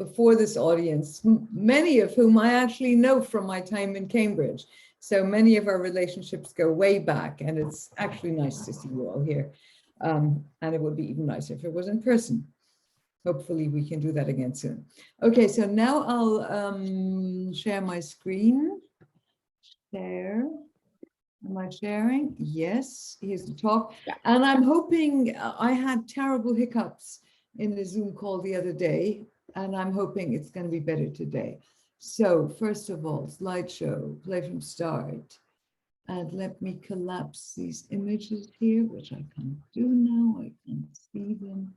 before this audience, many of whom I actually know from my time in Cambridge. So many of our relationships go way back, and it's actually nice to see you all here. And it would be even nicer if it was in person. Hopefully we can do that again soon. Okay, so now I'll share my screen. Share. Am I sharing? Yes, here's the talk. Yeah. And I'm hoping, I had terrible hiccups in the Zoom call the other day, and I'm hoping it's going to be better today. So first of all, slideshow, play from start. And let me collapse these images here, which I can't do now. I can't see them.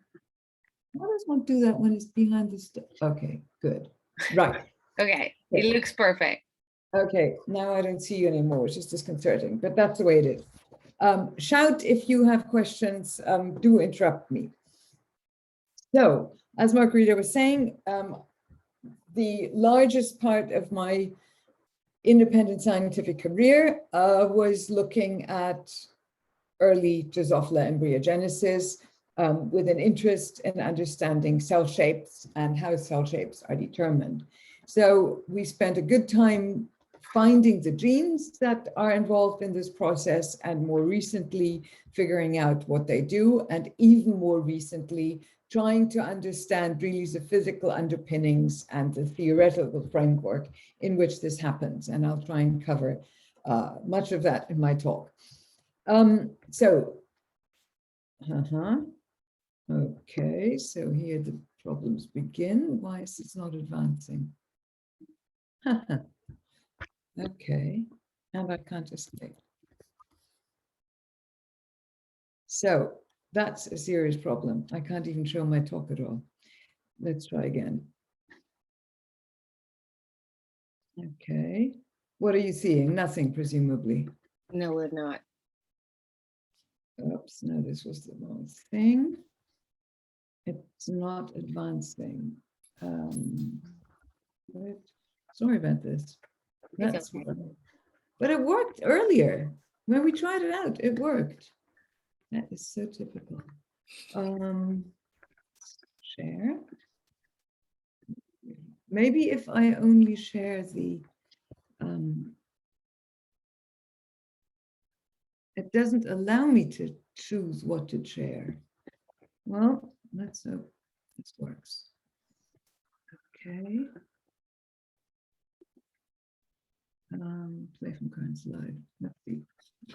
Why does one do that when it's behind the stuff? Okay, good. Right. Okay, it looks perfect. Okay, now I don't see you anymore, which is disconcerting, but that's the way it is. Shout if you have questions, do interrupt me. So, as Margarita was saying, the largest part of my independent scientific career was looking at early Drosophila embryogenesis with an interest in understanding cell shapes and how cell shapes are determined. So we spent a good time finding the genes that are involved in this process, and more recently figuring out what they do, and even more recently trying to understand really the physical underpinnings and the theoretical framework in which this happens. And I'll try and cover much of that in my talk. Okay, so here the problems begin. Why is this not advancing? Okay, and I can't escape. So that's a serious problem. I can't even show my talk at all. Let's try again. Okay, what are you seeing? Nothing, presumably. No, we're not. Oops, no, this was the wrong thing. It's not advancing. Sorry about this. That's okay. But it worked earlier. When we tried it out, it worked. That is so typical. Share. Maybe if I only share the, it doesn't allow me to choose what to share. Well, let's hope this works. Okay. Play from current slide. Let's see.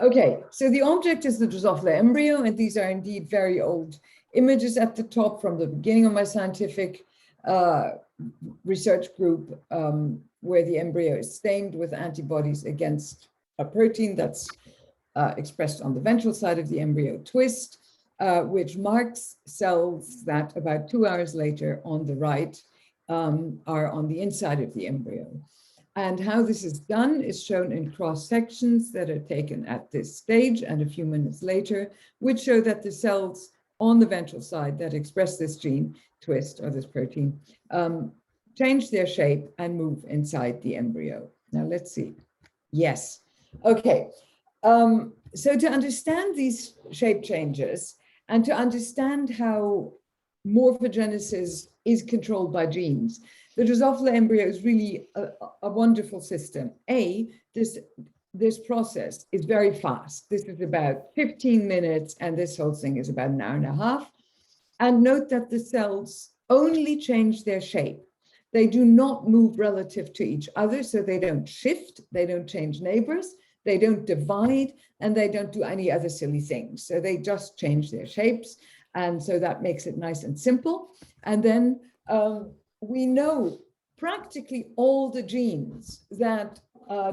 Okay, so the object is the Drosophila embryo, and these are indeed very old images at the top from the beginning of my scientific research group, where the embryo is stained with antibodies against a protein that's expressed on the ventral side of the embryo twist, which marks cells that about 2 hours later on the right are on the inside of the embryo. And how this is done is shown in cross sections that are taken at this stage and a few minutes later, which show that the cells on the ventral side that express this gene twist or this protein change their shape and move inside the embryo. Now let's see. Yes. Okay. So to understand these shape changes and to understand how morphogenesis is controlled by genes, the Drosophila embryo is really a wonderful system. This process is very fast. This is about 15 minutes, and this whole thing is about an hour and a half. And note that the cells only change their shape. They do not move relative to each other, so they don't shift, they don't change neighbors, they don't divide, and they don't do any other silly things. So they just change their shapes. And so that makes it nice and simple. And then we know practically all the genes that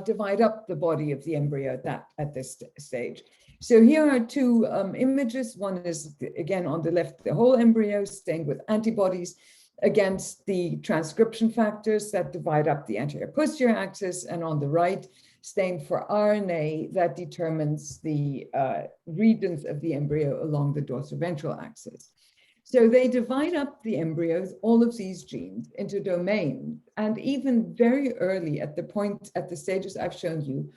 divide up the body of the embryo at this stage. So here are two images. One is, again, on the left, the whole embryo stained with antibodies against the transcription factors that divide up the anterior-posterior axis, and on the right, stained for RNA that determines the regions of the embryo along the dorsoventral axis. So they divide up the embryos, all of these genes, into domains, and even very early at the stages I've shown you,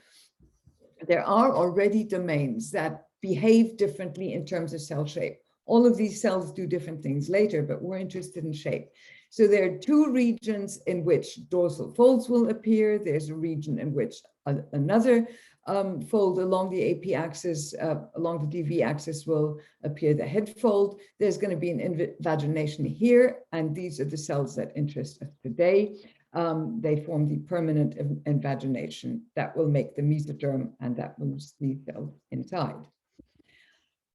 there are already domains that behave differently in terms of cell shape. All of these cells do different things later, but we're interested in shape. So there are two regions in which dorsal folds will appear. There's a region in which another fold along the AP axis, along the DV axis will appear the head fold. There's going to be an invagination here, and these are the cells that interest us today. They form the permanent invagination that will make the mesoderm, and that moves the cell inside.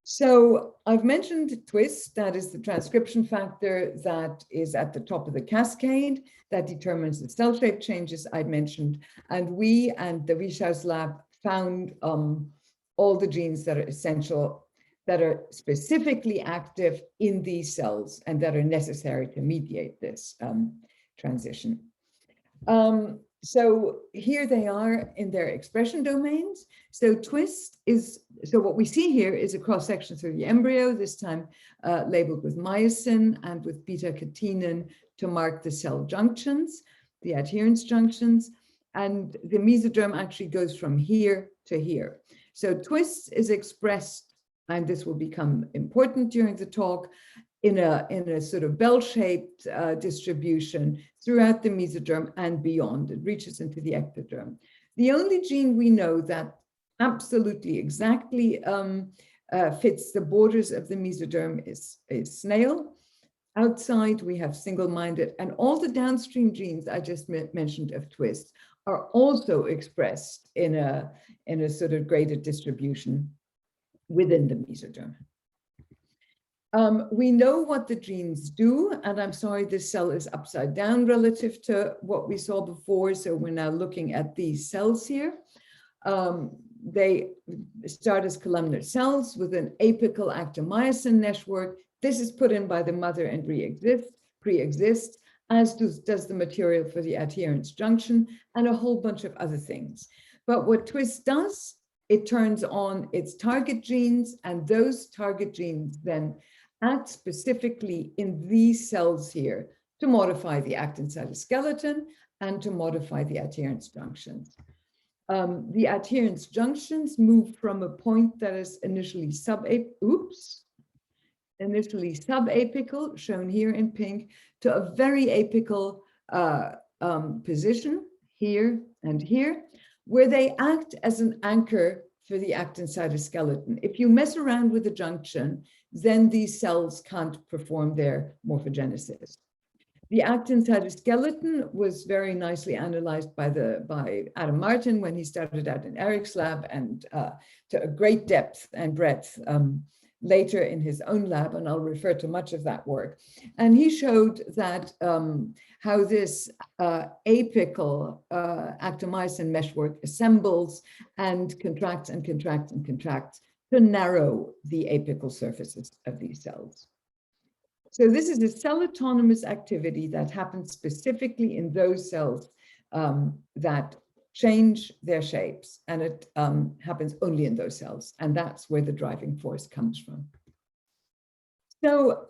So I've mentioned twist, that is the transcription factor that is at the top of the cascade that determines the cell shape changes I mentioned. And we and the Wieschaus lab found all the genes that are essential, that are specifically active in these cells and that are necessary to mediate this transition. So here they are in their expression domains. So twist is, so what we see here is a cross-section through the embryo, this time labeled with myosin and with beta-catenin to mark the cell junctions, the adherence junctions. And the mesoderm actually goes from here to here. So twist is expressed, and this will become important during the talk, in a sort of bell-shaped distribution throughout the mesoderm and beyond. It reaches into the ectoderm. The only gene we know that absolutely exactly fits the borders of the mesoderm is snail. Outside, we have single-minded, and all the downstream genes I just mentioned of twist are also expressed in a sort of graded distribution within the mesoderm. We know what the genes do, and I'm sorry, this cell is upside down relative to what we saw before. So we're now looking at these cells here. They start as columnar cells with an apical actomyosin network. This is put in by the mother and pre-exists, as does the material for the adherence junction and a whole bunch of other things. But what twist does, it turns on its target genes, and those target genes then act specifically in these cells here to modify the actin cytoskeleton and to modify the adherence junctions. The adherence junctions move from a point that is initially subapical, shown here in pink, to a very apical position here and here, where they act as an anchor for the actin cytoskeleton. If you mess around with the junction, then these cells can't perform their morphogenesis. The actin cytoskeleton was very nicely analyzed by Adam Martin when he started out in Eric's lab, and to a great depth and breadth later in his own lab, and I'll refer to much of that work. And he showed that how this apical actomyosin meshwork assembles and contracts and contracts and contracts to narrow the apical surfaces of these cells. So this is a cell autonomous activity that happens specifically in those cells that change their shapes, and it happens only in those cells, and that's where the driving force comes from. So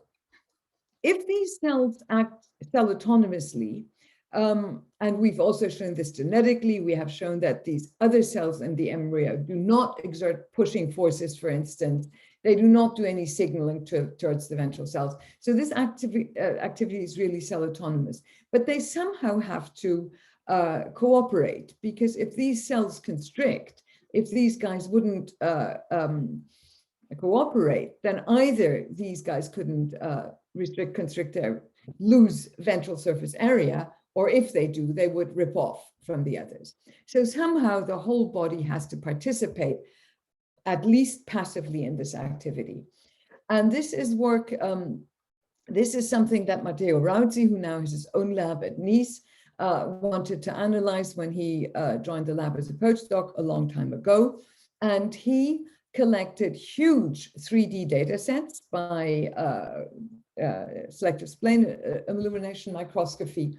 if these cells act cell autonomously, and we've also shown this genetically, we have shown that these other cells in the embryo do not exert pushing forces, for instance. They do not do any signaling towards the ventral cells. So this activity is really cell autonomous, but they somehow have to cooperate, because if these cells constrict, if these guys wouldn't cooperate, then either these guys couldn't restrict, constrict, lose ventral surface area, or if they do, they would rip off from the others. So somehow the whole body has to participate, at least passively, in this activity. And this is work, this is something that Matteo Rauzzi, who now has his own lab at Nice, wanted to analyze when he joined the lab as a postdoc a long time ago. And he collected huge 3D data sets by selective spline illumination microscopy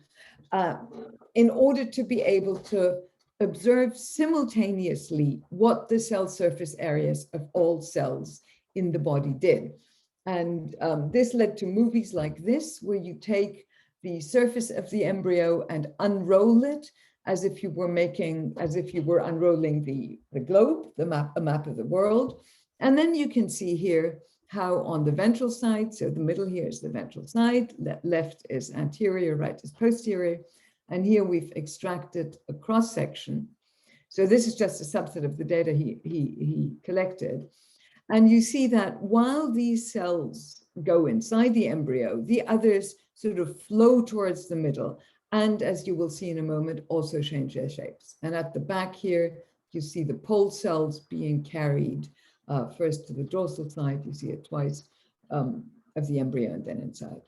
in order to be able to observe simultaneously what the cell surface areas of all cells in the body did. And this led to movies like this, where you take the surface of the embryo and unroll it as if you were unrolling the globe, a map of the world. And then you can see here how on the ventral side, so the middle here is the ventral side, left is anterior, right is posterior, and here we've extracted a cross section. So this is just a subset of the data he collected. And you see that while these cells go inside the embryo, the others sort of flow towards the middle. And as you will see in a moment, also change their shapes. And at the back here, you see the pole cells being carried first to the dorsal side, you see it twice, of the embryo and then inside.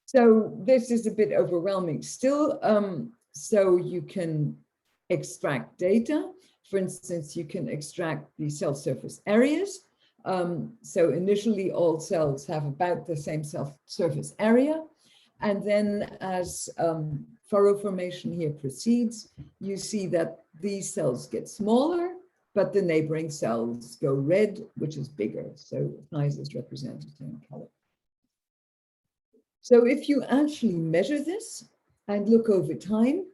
So this is a bit overwhelming still. So you can extract data. For instance, you can extract the cell surface areas. So initially all cells have about the same cell surface area. And then as furrow formation here proceeds, you see that these cells get smaller, but the neighboring cells go red, which is bigger. So size is represented in color. So if you actually measure this and look over time,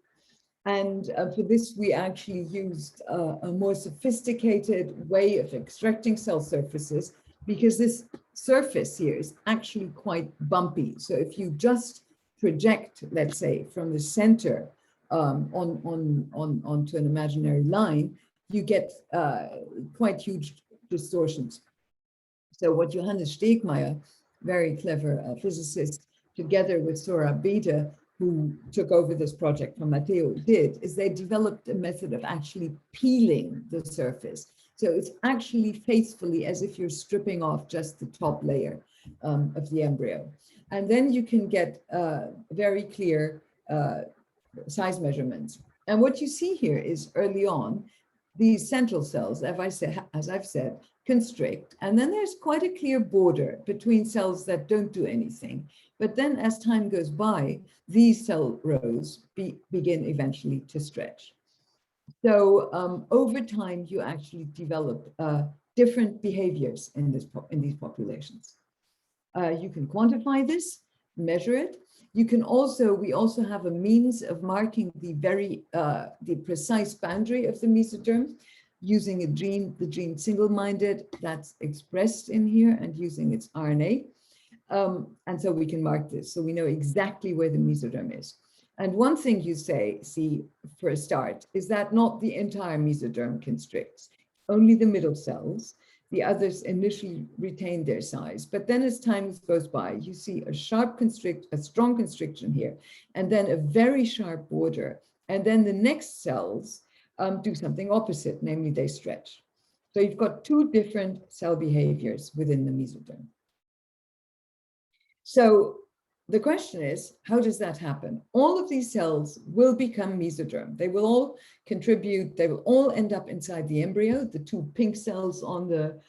and for this, we actually used a more sophisticated way of extracting cell surfaces, because this surface here is actually quite bumpy. So if you just project, let's say, from the center onto an imaginary line, you get quite huge distortions. So what Johannes Stegmaier, very clever physicist, together with Sora Beda, who took over this project from Matteo, did, is they developed a method of actually peeling the surface. So it's actually faithfully as if you're stripping off just the top layer of the embryo. And then you can get very clear size measurements. And what you see here is early on, these central cells, as I've said, constrict. And then there's quite a clear border between cells that don't do anything. But then as time goes by, these cell rows begin eventually to stretch. So over time, you actually develop different behaviors in these populations. You can quantify this, measure it. You can also, we also have a means of marking the precise boundary of the mesoderm using a gene, the gene single-minded, that's expressed in here, and using its RNA. And so we can mark this, so we know exactly where the mesoderm is. And one thing you see for a start is that not the entire mesoderm constricts, only the middle cells. The others initially retain their size, but then as time goes by, you see a strong constriction here, and then a very sharp border. And then the next cells do something opposite, namely they stretch. So you've got two different cell behaviors within the mesoderm. So the question is, how does that happen? All of these cells will become mesoderm. They will all contribute, they will all end up inside the embryo. The two pink cells on the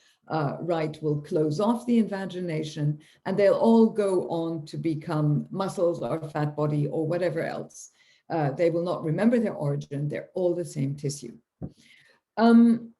right will close off the invagination, and they'll all go on to become muscles or fat body or whatever else. They will not remember their origin. They're all the same tissue. To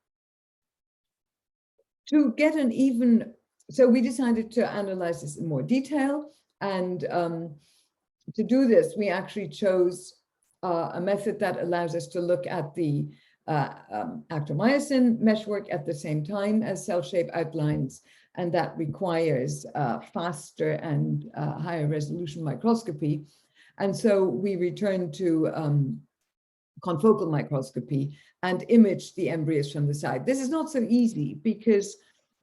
get an even, so we decided to analyze this in more detail. And to do this, we actually chose a method that allows us to look at the actomyosin meshwork at the same time as cell shape outlines, and that requires faster and higher resolution microscopy. And so we returned to confocal microscopy and imaged the embryos from the side. This is not so easy because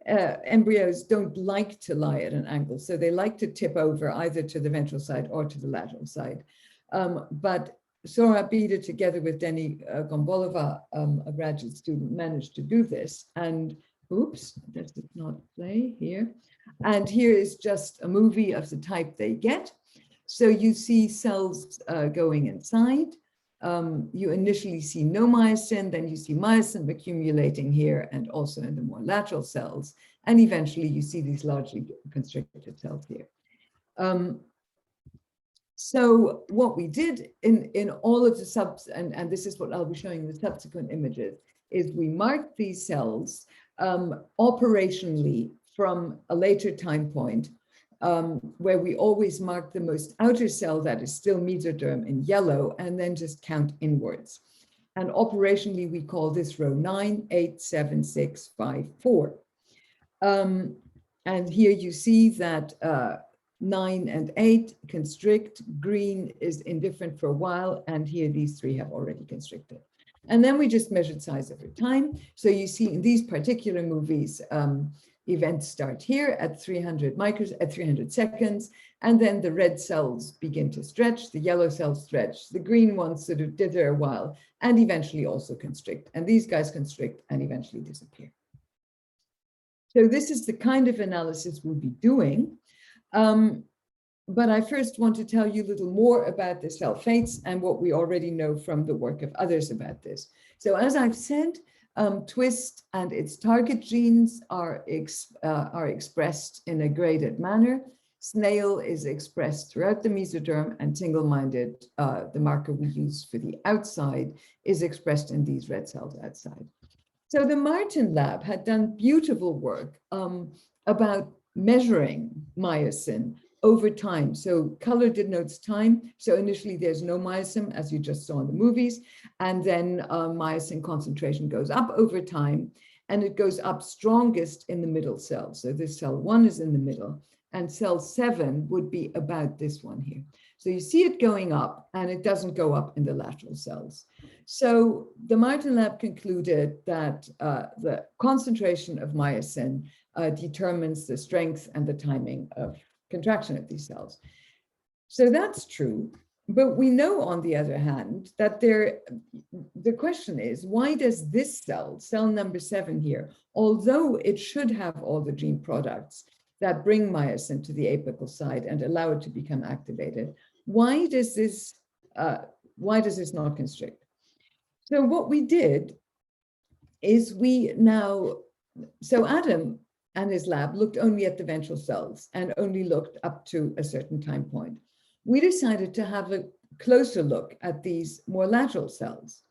embryos don't like to lie at an angle, so they like to tip over either to the ventral side or to the lateral side. But Sora Beda, together with Denny Gombolova, a graduate student, managed to do this. And oops, that did not play here. And here is just a movie of the type they get. So you see cells going inside. You initially see no myosin, then you see myosin accumulating here and also in the more lateral cells. And eventually you see these largely constricted cells here. So what we did in all of the and this is what I'll be showing in the subsequent images, is we marked these cells operationally from a later time point, where we always mark the most outer cell that is still mesoderm in yellow, and then just count inwards. And operationally, we call this row 9, 8, 7, 6, 5, 4. And here you see that 9 and 8 constrict, green is indifferent for a while, and here these 3 have already constricted. And then we just measured size over time. So you see in these particular movies, events start here at 300 seconds, and then the red cells begin to stretch, the yellow cells stretch, the green ones sort of dither a while, and eventually also constrict. And these guys constrict and eventually disappear. So this is the kind of analysis we'll be doing. But I first want to tell you a little more about the cell fates and what we already know from the work of others about this. So as I've said, twist and its target genes are expressed in a graded manner. Snail is expressed throughout the mesoderm, and single-minded, the marker we use for the outside, is expressed in these red cells outside. So the Martin lab had done beautiful work about measuring myosin over time. So color denotes time. So initially there's no myosin, as you just saw in the movies. And then myosin concentration goes up over time, and it goes up strongest in the middle cell. So this cell 1 is in the middle, and cell 7 would be about this one here. So you see it going up, and it doesn't go up in the lateral cells. So the Martin lab concluded that the concentration of myosin determines the strength and the timing of contraction of these cells. So that's true, but we know, on the other hand, that the question is, why does this cell number 7 here, although it should have all the gene products that bring myosin to the apical side and allow it to become activated, why does this not constrict? So what we did is so Adam and his lab looked only at the ventral cells and only looked up to a certain time point. We decided to have a closer look at these more lateral cells.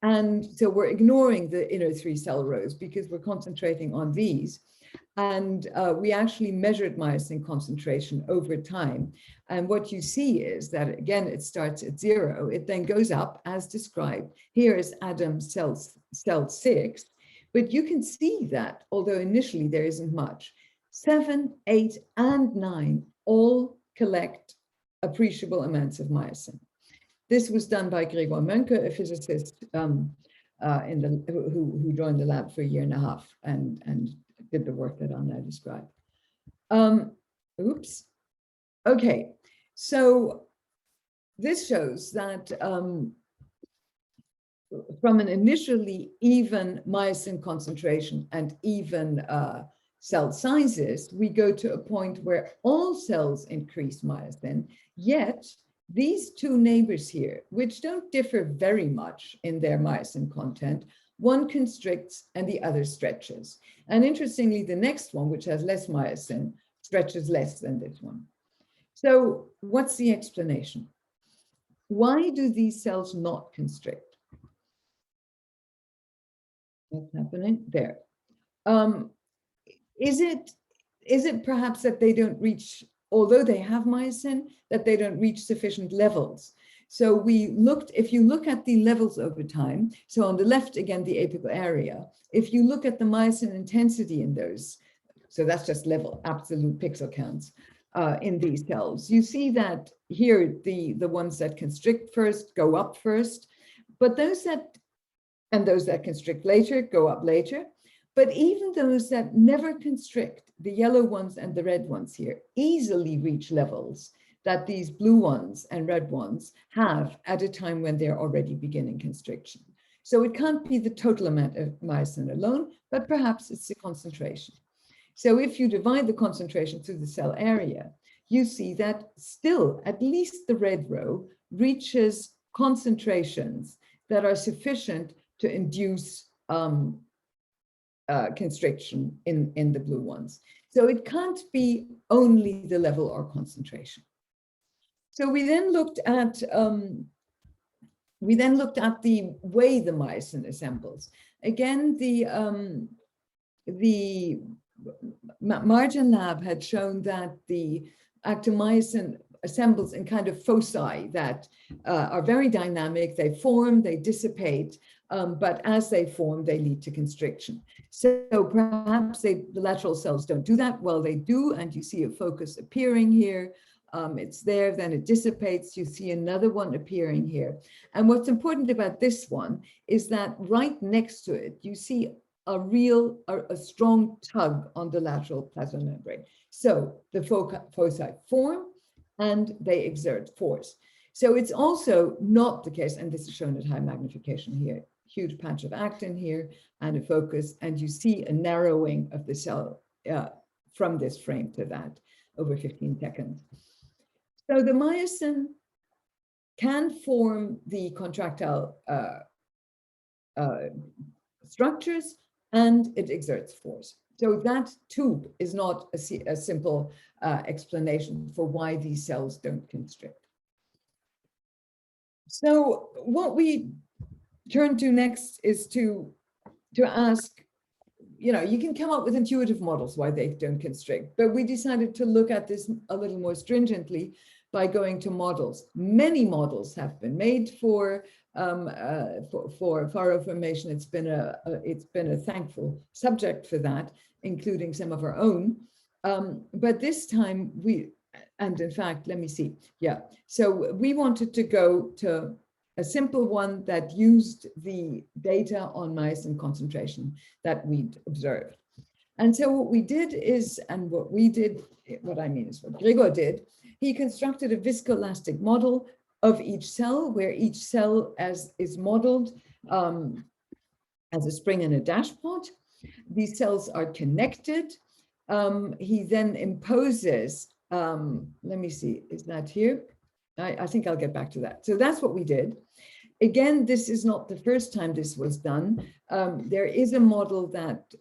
And so we're ignoring the inner 3 cell rows because we're concentrating on these. And we actually measured myosin concentration over time. And what you see is that, again, it starts at 0. It then goes up as described. Here is Adam's cell 6. But you can see that, although initially there isn't much, 7, 8, and 9 all collect appreciable amounts of myosin. This was done by Gregor Mönke, a physicist who joined the lab for a year and a half and did the work that I'll now describe. Okay, so this shows that from an initially even myosin concentration and even cell sizes, we go to a point where all cells increase myosin, yet these 2 neighbors here, which don't differ very much in their myosin content, one constricts and the other stretches. And interestingly, the next one, which has less myosin, stretches less than this one. So what's the explanation? Why do these cells not constrict? What's happening there? Is it perhaps that they don't reach, although they have myosin, that they don't reach sufficient levels? So if you look at the levels over time, so on the left, again, the apical area, if you look at the myosin intensity in those, so that's just level, absolute pixel counts in these cells, you see that here, the ones that constrict first go up first, but those that constrict later go up later. But even those that never constrict, the yellow ones and the red ones here, easily reach levels that these blue ones and red ones have at a time when they're already beginning constriction. So it can't be the total amount of myosin alone, but perhaps it's the concentration. So if you divide the concentration through the cell area, you see that still at least the red row reaches concentrations that are sufficient to induce constriction in the blue ones. So it can't be only the level or concentration. So we then looked at the way the myosin assembles. Again, the Martin lab had shown that the actomyosin assembles in kind of foci that are very dynamic. They form, they dissipate, but as they form, they lead to constriction. So perhaps the lateral cells don't do that. Well, they do, and you see a focus appearing here. It's there, then it dissipates. You see another one appearing here. And what's important about this one is that right next to it, you see a strong tug on the lateral plasma membrane. So the foci form and they exert force. So it's also not the case, and this is shown at high magnification here, huge patch of actin here and a focus, and you see a narrowing of the cell from this frame to that over 15 seconds. So the myosin can form the contractile structures, and it exerts force. So that tube is not a simple explanation for why these cells don't constrict. So what we turn to next is to ask, you can come up with intuitive models why they don't constrict, but we decided to look at this a little more stringently by going to models. Many models have been made for furrow formation. It's been a thankful subject for that, including some of our own. But this time and in fact, let me see. Yeah, so we wanted to go to a simple one that used the data on myosin concentration that we'd observed. And so what we did is, and what I mean is what Gregor did, he constructed a viscoelastic model of each cell, where each cell is modeled as a spring in a dashpot. These cells are connected. He then imposes, let me see, is that here? I think I'll get back to that. So that's what we did. Again, this is not the first time this was done. There is a model that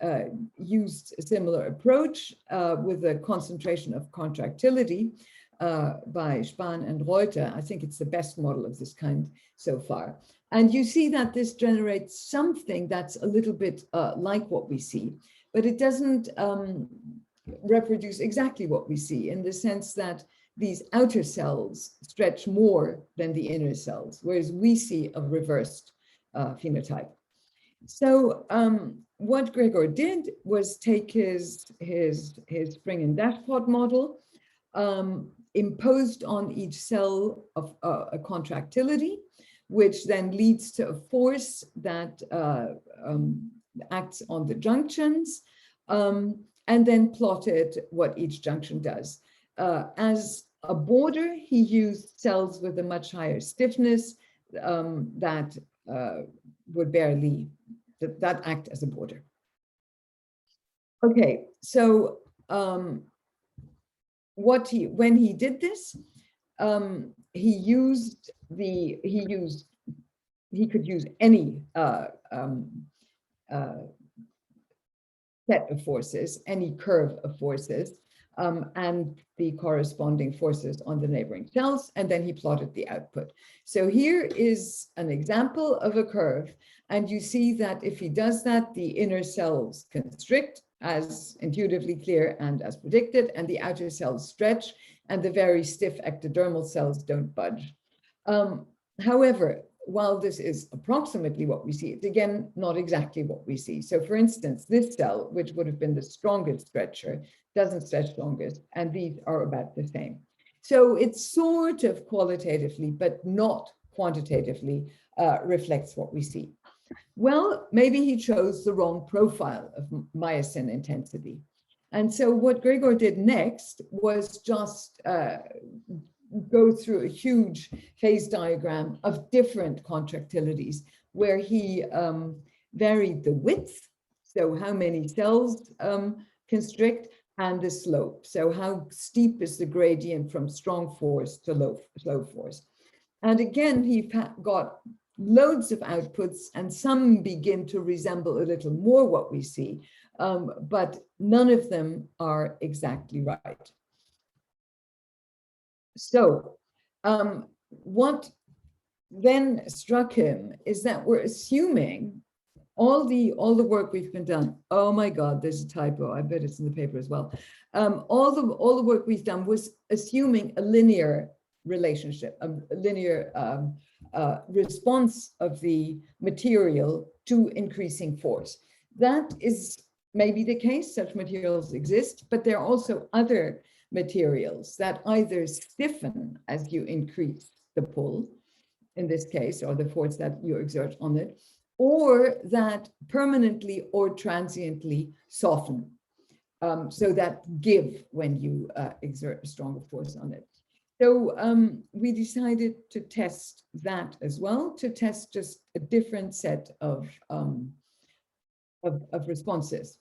used a similar approach with a concentration of contractility by Spahn and Reuter. I think it's the best model of this kind so far. And you see that this generates something that's a little bit like what we see, but it doesn't reproduce exactly what we see, in the sense that these outer cells stretch more than the inner cells, whereas we see a reversed phenotype. So what Gregor did was take his spring and dashpot model, imposed on each cell of a contractility, which then leads to a force that acts on the junctions, and then plotted what each junction does. As a border, he used cells with a much higher stiffness that would barely, that act as a border. Okay, so when he did this, he could use any set of forces, any curve of forces, and the corresponding forces on the neighboring cells, and then he plotted the output. So here is an example of a curve, and you see that if he does that, the inner cells constrict, as intuitively clear and as predicted, and the outer cells stretch, and the very stiff ectodermal cells don't budge. However, while this is approximately what we see, it's again not exactly what we see. So for instance, this cell, which would have been the strongest stretcher, doesn't stretch longest, and these are about the same. So it's sort of qualitatively, but not quantitatively, reflects what we see. Well, maybe he chose the wrong profile of myosin intensity. And so what Gregor did next was just go through a huge phase diagram of different contractilities, where he varied the width, so how many cells constrict, and the slope, so how steep is the gradient from strong force to slow force. And again, he got loads of outputs, and some begin to resemble a little more what we see, but none of them are exactly right. So what then struck him is that we're assuming all the work we've been done. Oh my God, there's a typo. I bet it's in the paper as well. All the work we've done was assuming a linear relationship, a linear response of the material to increasing force. That is maybe the case, such materials exist, but there are also other materials that either stiffen as you increase the pull, in this case, or the force that you exert on it, or that permanently or transiently soften, so that give when you exert a stronger force on it. So we decided to test that as well, to test just a different set of responses.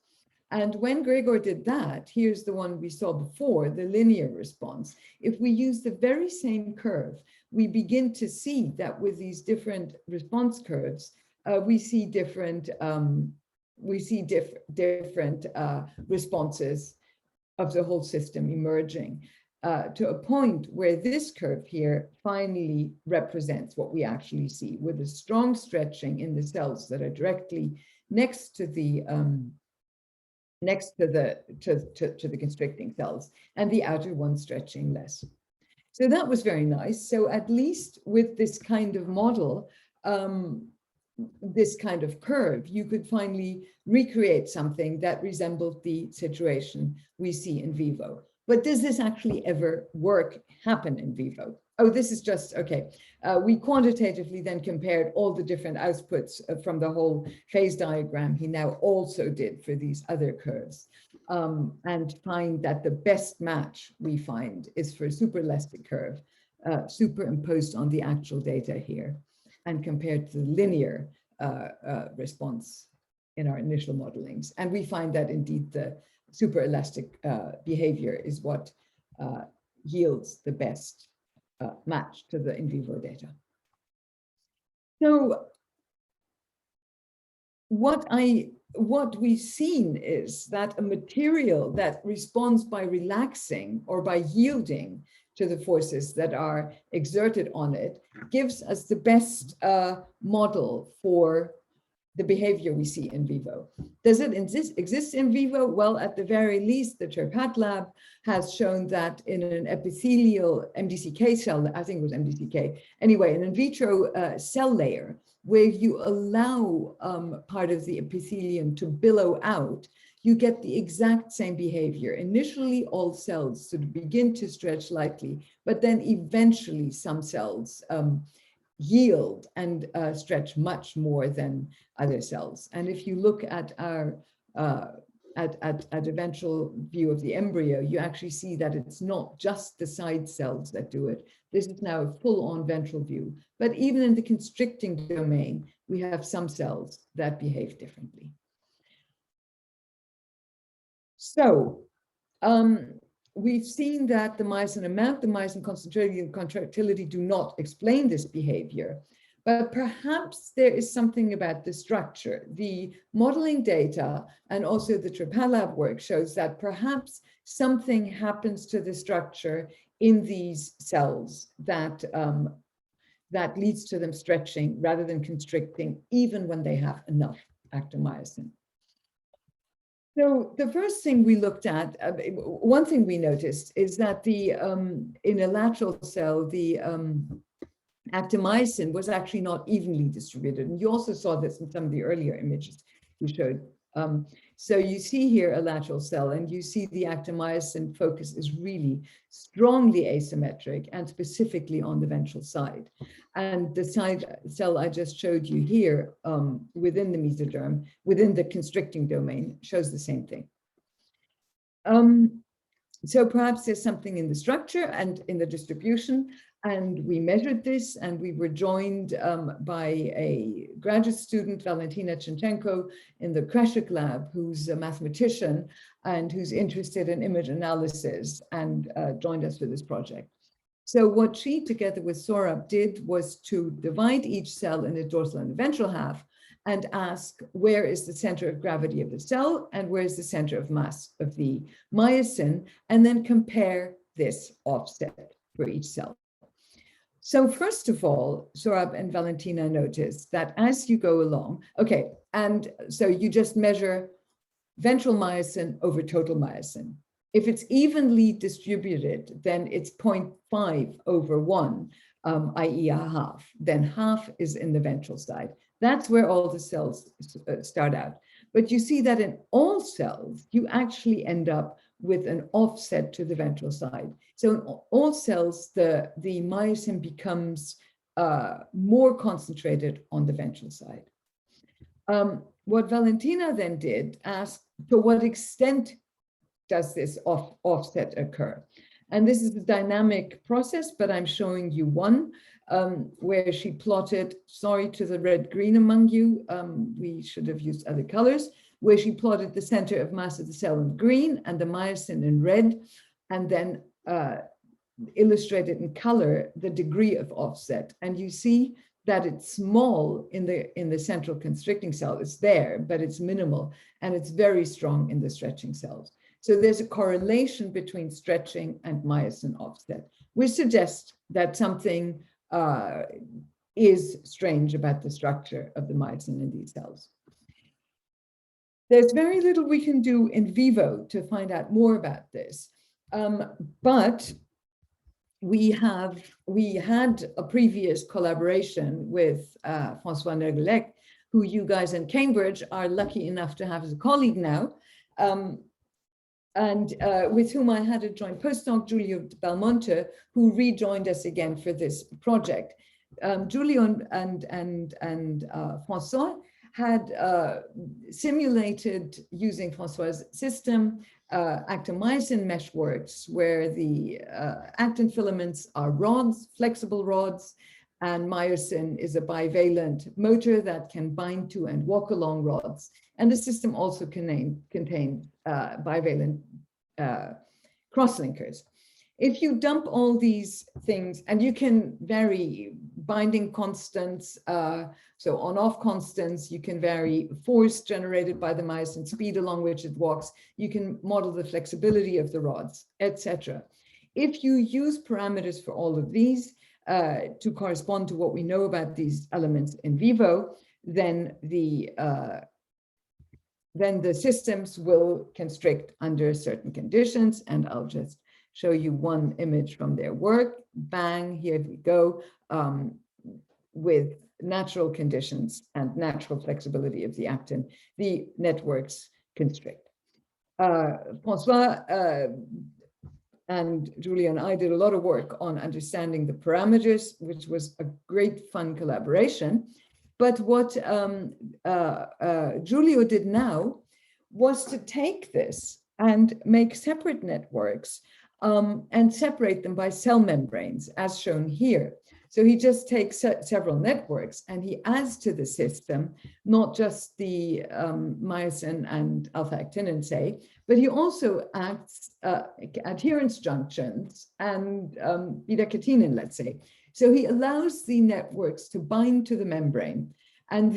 And when Gregor did that, here's the one we saw before, the linear response. If we use the very same curve, we begin to see that with these different response curves, we see different responses of the whole system emerging to a point where this curve here finally represents what we actually see, with a strong stretching in the cells that are directly next to the constricting cells, and the outer one stretching less. So that was very nice. So at least with this kind of model, this kind of curve, you could finally recreate something that resembled the situation we see in vivo. But does this actually ever happen in vivo? Oh, this is just, okay. We quantitatively then compared all the different outputs from the whole phase diagram he now also did for these other curves, and find that the best match we find is for a superelastic curve superimposed on the actual data here and compared to the linear response in our initial modelings. And we find that indeed the superelastic behaviour is what yields the best match to the in vivo data. So what we've seen is that a material that responds by relaxing or by yielding to the forces that are exerted on it gives us the best model for the behavior we see in vivo. Does it exist in vivo? Well, at the very least, the Terpat lab has shown that in an epithelial MDCK cell, I think it was MDCK, anyway, an in vitro cell layer, where you allow part of the epithelium to billow out, you get the exact same behavior. Initially, all cells sort of begin to stretch lightly, but then eventually some cells yield and stretch much more than other cells. And if you look at our at a ventral view of the embryo, you actually see that it's not just the side cells that do it. This is now a full-on ventral view. But even in the constricting domain, we have some cells that behave differently. So we've seen that the myosin amount, the myosin concentrating and contractility do not explain this behavior, but perhaps there is something about the structure. The modeling data and also the Tripalab work shows that perhaps something happens to the structure in these cells that, that leads to them stretching rather than constricting, even when they have enough actomyosin. So the first thing we looked at, one thing we noticed is that the in a lateral cell, the actomyosin was actually not evenly distributed. And you also saw this in some of the earlier images we showed. So you see here a lateral cell, and you see the actomyosin focus is really strongly asymmetric and specifically on the ventral side. And the side cell I just showed you here within the mesoderm, within the constricting domain, shows the same thing. So perhaps there's something in the structure and in the distribution. And we measured this, and we were joined by a graduate student, Valentina Chinchenko, in the Kreshik lab, who's a mathematician and who's interested in image analysis, and joined us for this project. So what she, together with Saurabh, did was to divide each cell in the dorsal and the ventral half and ask, where is the center of gravity of the cell and where is the center of mass of the myosin, and then compare this offset for each cell. So first of all, Saurabh and Valentina noticed that as you go along, okay, and so you just measure ventral myosin over total myosin. If it's evenly distributed, then it's 0.5 over 1 i.e. a half. Then half is in the ventral side. That's where all the cells start out. But you see that in all cells, you actually end up with an offset to the ventral side. So in all cells, the myosin becomes more concentrated on the ventral side. What Valentina then did asked, to what extent does this offset occur? And this is a dynamic process, but I'm showing you one where she plotted, sorry to the red-green among you, we should have used other colors, where she plotted the center of mass of the cell in green and the myosin in red, and then illustrated in color the degree of offset. And you see that it's small in the central constricting cell. It's there, but it's minimal, and it's very strong in the stretching cells. So there's a correlation between stretching and myosin offset, which suggests that something is strange about the structure of the myosin in these cells. There's very little we can do in vivo to find out more about this, but we had a previous collaboration with François Nergelec, who you guys in Cambridge are lucky enough to have as a colleague now, and with whom I had a joint postdoc, Giulio Belmonte, who rejoined us again for this project. Giulio and François had simulated, using François' system, actomyosin meshworks, where the actin filaments are rods, flexible rods, and myosin is a bivalent motor that can bind to and walk along rods. And the system also contained bivalent crosslinkers. If you dump all these things, and you can vary binding constants, so on-off constants, you can vary force generated by the myosin, speed along which it walks, you can model the flexibility of the rods, etc. If you use parameters for all of these to correspond to what we know about these elements in vivo, then the systems will constrict under certain conditions, and I'll just show you one image from their work. Bang, here we go, with natural conditions and natural flexibility of the actin, the networks constrict. François and Julia and I did a lot of work on understanding the parameters, which was a great fun collaboration. But what Giulio did now was to take this and make separate networks and separate them by cell membranes, as shown here. So he just takes several networks and he adds to the system, not just the myosin and alpha-actinin, say, but he also adds adherence junctions and beta-catenin, let's say. So he allows the networks to bind to the membrane. And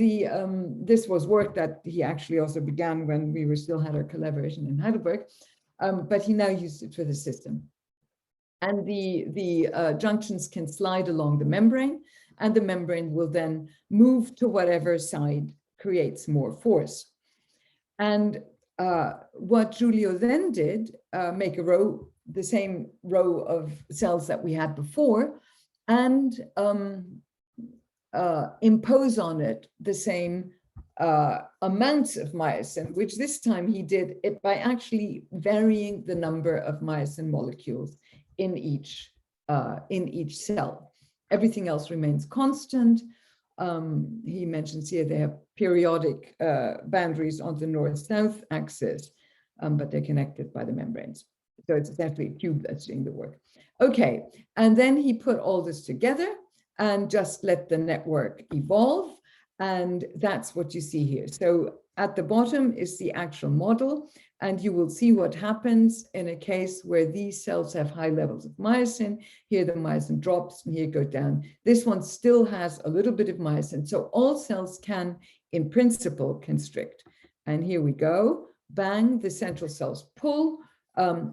this was work that he actually also began when we still had our collaboration in Heidelberg, but he now used it for the system. And the junctions can slide along the membrane, and the membrane will then move to whatever side creates more force. And what Giulio then did, make a row, the same row of cells that we had before, and impose on it the same amounts of myosin, which this time he did it by actually varying the number of myosin molecules in each cell. Everything else remains constant. He mentions here they have periodic boundaries on the north-south axis, but they're connected by the membranes. So it's essentially a cube that's doing the work. Okay, and then he put all this together and just let the network evolve. And that's what you see here. So at the bottom is the actual model, and you will see what happens in a case where these cells have high levels of myosin. Here the myosin drops and here go down. This one still has a little bit of myosin. So all cells can, in principle, constrict. And here we go, bang, the central cells pull.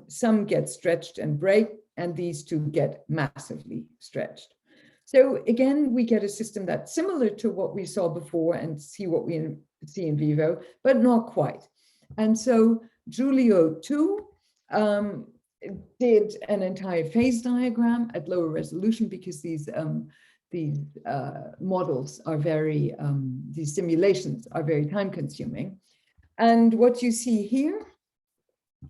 Some get stretched and break, and these two get massively stretched. So again, we get a system that's similar to what we saw before and see what we see in vivo, but not quite. And so Giulio too did an entire phase diagram at lower resolution because these models are very, these simulations are very time consuming. And what you see here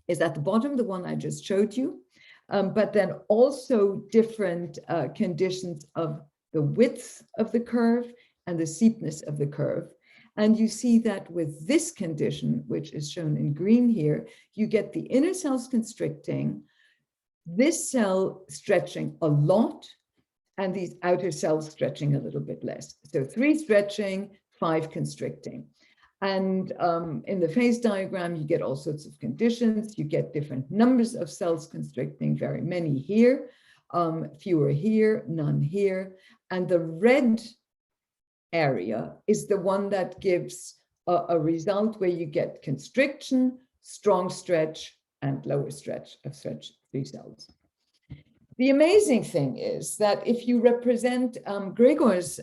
is at the bottom, the one I just showed you, but then also different conditions of the width of the curve and the steepness of the curve. And you see that with this condition, which is shown in green here, you get the inner cells constricting, this cell stretching a lot, and these outer cells stretching a little bit less. So 3 stretching, 5 constricting. And in the phase diagram, you get all sorts of conditions. You get different numbers of cells constricting, very many here, fewer here, none here. And the red area is the one that gives a result where you get constriction, strong stretch, and lower stretch of stretch-free cells. The amazing thing is that if you represent Gregor's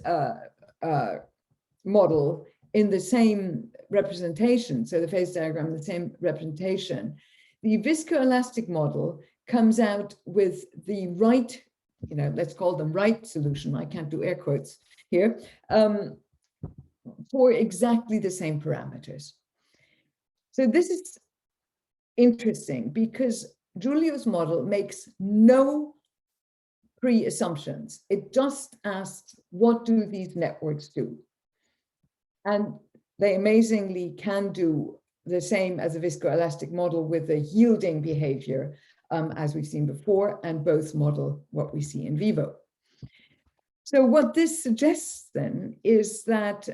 model in the same representation, so the phase diagram, the same representation, the viscoelastic model comes out with the right, let's call them right solution. I can't do air quotes here, for exactly the same parameters. So this is interesting because Giulio's model makes no pre-assumptions. It just asks, what do these networks do? And they amazingly can do the same as a viscoelastic model with a yielding behavior, as we've seen before, and both model what we see in vivo. So what this suggests then is that,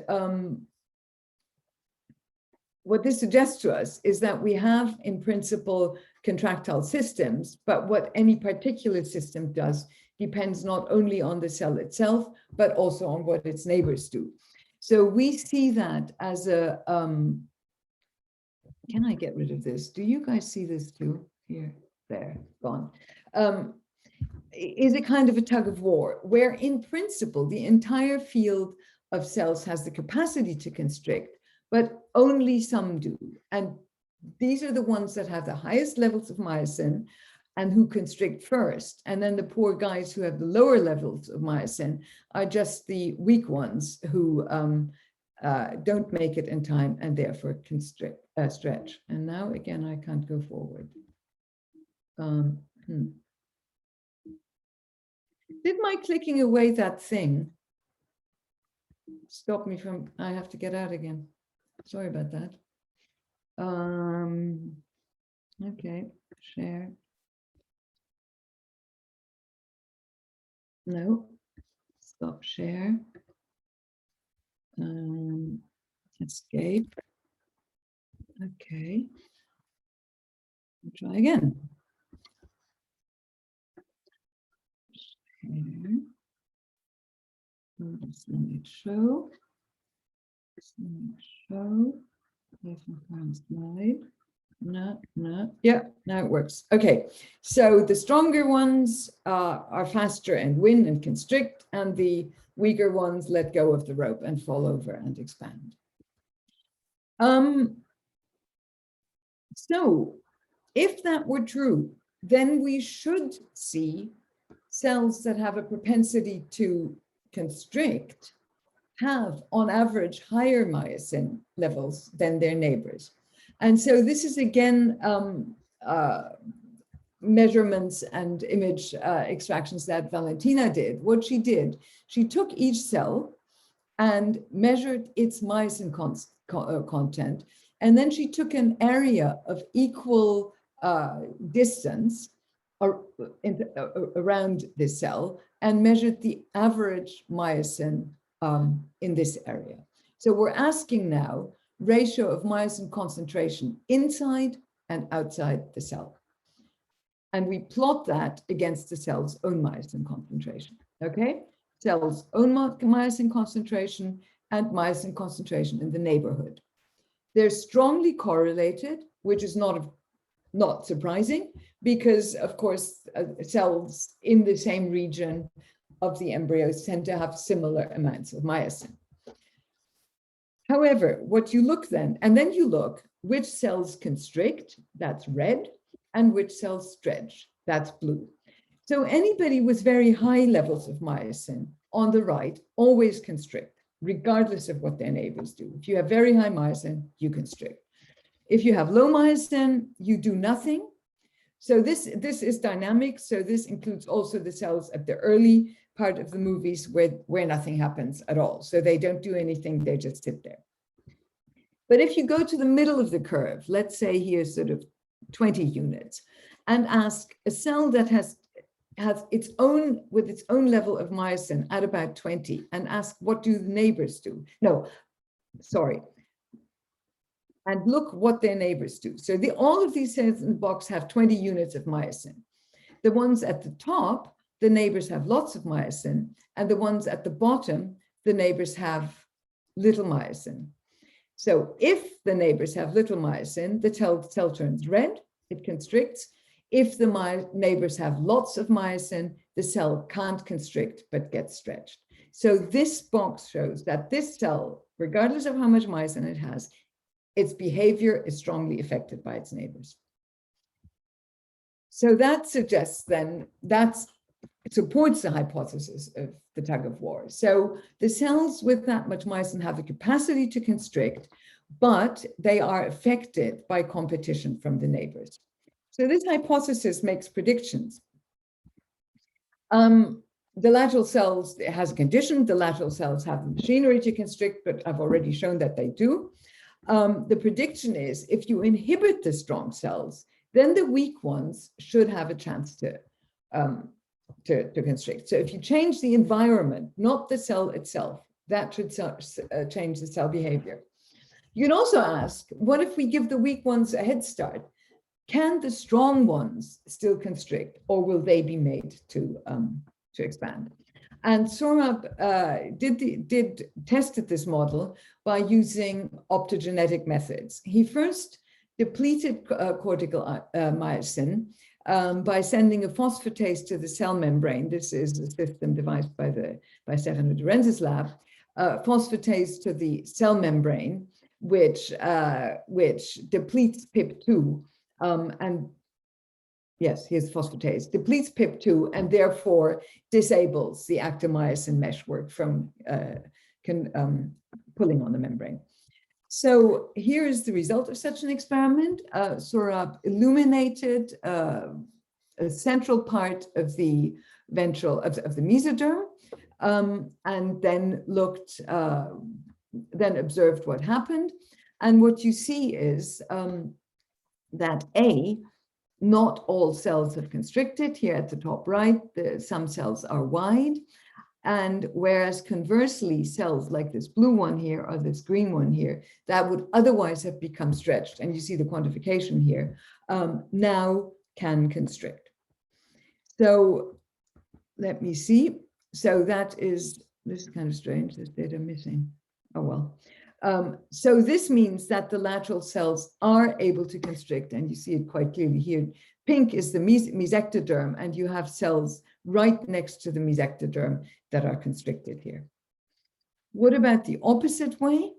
what this suggests to us is that we have, in principle, contractile systems, but what any particular system does depends not only on the cell itself, but also on what its neighbors do. So we see that as a, can I get rid of this? Do you guys see this too? Here, there, gone. Is a kind of a tug of war, where in principle, the entire field of cells has the capacity to constrict, but only some do. And these are the ones that have the highest levels of myosin and who constrict first. And then the poor guys who have the lower levels of myosin are just the weak ones who don't make it in time and therefore stretch. And now again, I can't go forward. Did my clicking away that thing stop me from, I have to get out again. Sorry about that. Okay, share. No, stop share. Escape. Okay. I'll try again. Share. Slide show. Slide show. There's my current slide. No, yeah, now it works. Okay, so the stronger ones are faster and win and constrict, and the weaker ones let go of the rope and fall over and expand. So if that were true, then we should see cells that have a propensity to constrict have, on average, higher myosin levels than their neighbors. And so this is, again, measurements and image extractions that Valentina did. What she did, she took each cell and measured its myosin content, and then she took an area of equal distance around this cell and measured the average myosin in this area. So we're asking now ratio of myosin concentration inside and outside the cell. And we plot that against the cell's own myosin concentration, okay? Cell's own myosin concentration and myosin concentration in the neighborhood. They're strongly correlated, which is not surprising, because of course, cells in the same region of the embryos tend to have similar amounts of myosin. However, what you look then, and then you look which cells constrict, that's red, and which cells stretch. That's blue. So anybody with very high levels of myosin on the right always constrict, regardless of what their neighbors do. If you have very high myosin, you constrict. If you have low myosin, you do nothing. So this is dynamic. So this includes also the cells at the early part of the movies where nothing happens at all. So they don't do anything, they just sit there. But if you go to the middle of the curve, let's say here's sort of 20 units, and ask a cell that has its own level of myosin at about 20, and ask what do the neighbors do? No, sorry. And look what their neighbors do. So all of these cells in the box have 20 units of myosin. The ones at the top, the neighbors have lots of myosin, and the ones at the bottom, the neighbors have little myosin. So if the neighbors have little myosin, the cell turns red, it constricts. If the neighbors have lots of myosin, the cell can't constrict, but gets stretched. So this box shows that this cell, regardless of how much myosin it has, its behavior is strongly affected by its neighbors. So that suggests then, it supports the hypothesis of the tug of war. So the cells with that much myosin have the capacity to constrict, but they are affected by competition from the neighbors. So this hypothesis makes predictions. The lateral cells, it has a condition, the lateral cells have the machinery to constrict, but I've already shown that they do. The prediction is if you inhibit the strong cells, then the weak ones should have a chance to constrict. So if you change the environment, not the cell itself, that should change the cell behavior. You can also ask, what if we give the weak ones a head start? Can the strong ones still constrict, or will they be made to expand? And Sorab tested this model by using optogenetic methods. He first depleted cortical myosin by sending a phosphatase to the cell membrane. This is a system devised by Stefano Dorenzi's lab. Phosphatase to the cell membrane, which depletes PIP2, and yes, here's phosphatase, depletes PIP2 and therefore disables the actomyosin meshwork from pulling on the membrane. So here is the result of such an experiment. Sorab illuminated a central part of the ventral of the mesoderm, and then looked, then observed what happened. And what you see is that not all cells have constricted. Here at the top right, some cells are wide. And whereas conversely, cells like this blue one here or this green one here, that would otherwise have become stretched, and you see the quantification here, now can constrict. So let me see. So this is kind of strange, this data missing. Oh, well. So this means that the lateral cells are able to constrict, and you see it quite clearly here. Pink is the mesectoderm, and you have cells right next to the mesectoderm that are constricted here. What about the opposite way?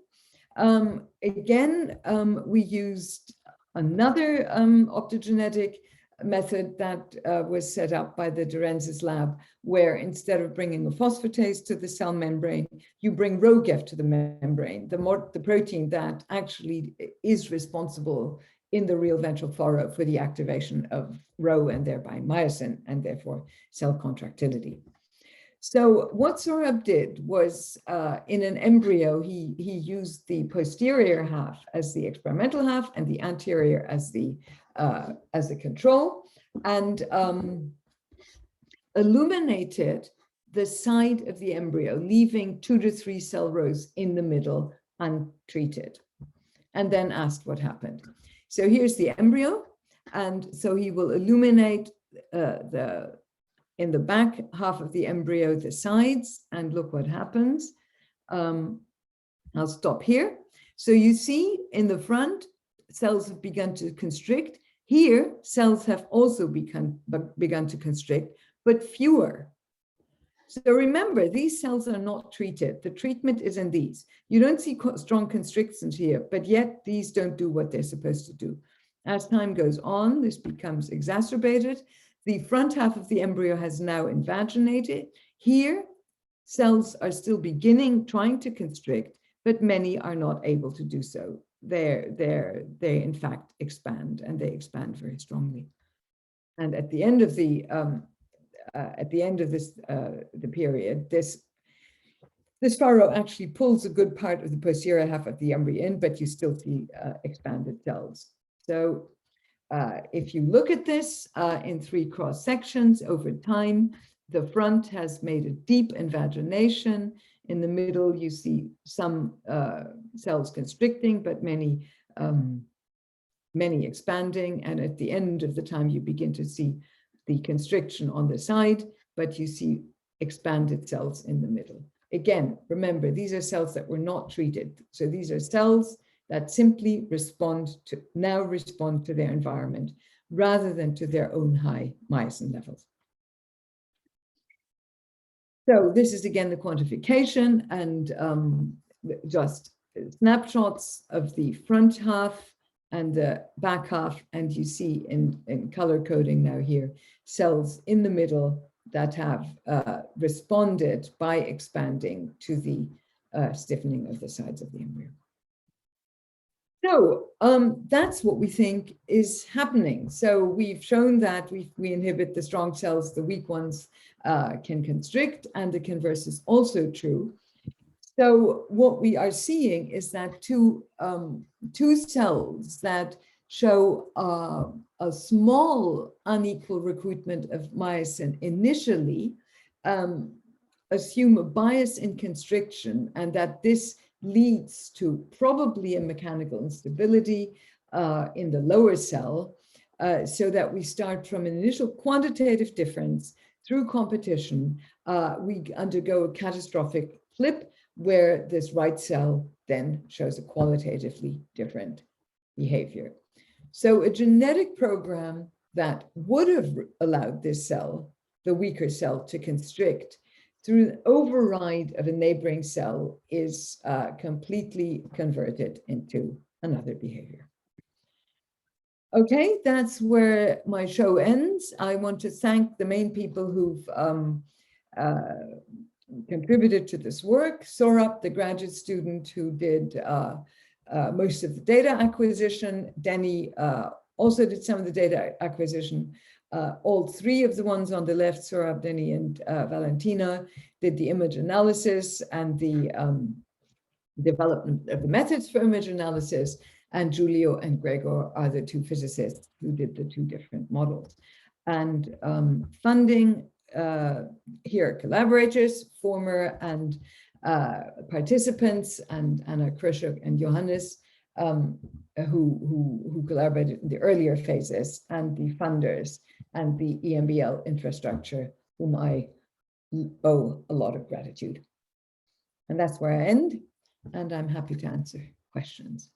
Again, we used another optogenetic method that was set up by the Dorenzi's lab, where instead of bringing a phosphatase to the cell membrane, you bring ROGEF to the membrane, the protein that actually is responsible in the real ventral furrow for the activation of Rho and thereby myosin, and therefore cell contractility. So what Sorab did was, in an embryo, he used the posterior half as the experimental half and the anterior as the control, and illuminated the side of the embryo, leaving 2 to 3 cell rows in the middle untreated, and then asked what happened. So here's the embryo, and so he will illuminate in the back half of the embryo, the sides, and look what happens. I'll stop here. So you see in the front, cells have begun to constrict. Here, cells have also begun to constrict, but fewer. So remember, these cells are not treated. The treatment is in these. You don't see strong constrictions here, but yet these don't do what they're supposed to do. As time goes on, this becomes exacerbated. The front half of the embryo has now invaginated. Here, cells are still trying to constrict, but many are not able to do so. They in fact expand, and they expand very strongly. And at the end of the period, this furrow actually pulls a good part of the posterior half of the embryo in, but you still see expanded cells. So if you look at this in 3 cross sections over time, the front has made a deep invagination. In the middle, you see some cells constricting, but many expanding. And at the end of the time, you begin to see the constriction on the side, but you see expanded cells in the middle. Again, remember, these are cells that were not treated. So these are cells that simply respond to their environment rather than to their own high myosin levels. So this is again the quantification, and just snapshots of the front half and the back half, and you see in color coding now here cells in the middle that have responded by expanding to the stiffening of the sides of the embryo. So that's what we think is happening. So we've shown that we inhibit the strong cells, the weak ones can constrict, and the converse is also true. So what we are seeing is that two cells that show a small unequal recruitment of myosin initially assume a bias in constriction, and that this leads to probably a mechanical instability in the lower cell, so that we start from an initial quantitative difference. Through competition, we undergo a catastrophic flip where this right cell then shows a qualitatively different behavior. So a genetic program that would have allowed this cell, the weaker cell, to constrict through the override of a neighboring cell is completely converted into another behavior. Okay, that's where my show ends. I want to thank the main people who've contributed to this work. Saurabh, the graduate student who did most of the data acquisition. Denny also did some of the data acquisition. All 3 of the ones on the left, Saurabh, Denny, and Valentina, did the image analysis and the development of the methods for image analysis. And Giulio and Gregor are the 2 physicists who did the 2 different models. And funding, here are collaborators, former and participants, and Anna Krzysztof and Johannes, who collaborated in the earlier phases, and the funders and the EMBL infrastructure, whom I owe a lot of gratitude. And that's where I end, and I'm happy to answer questions.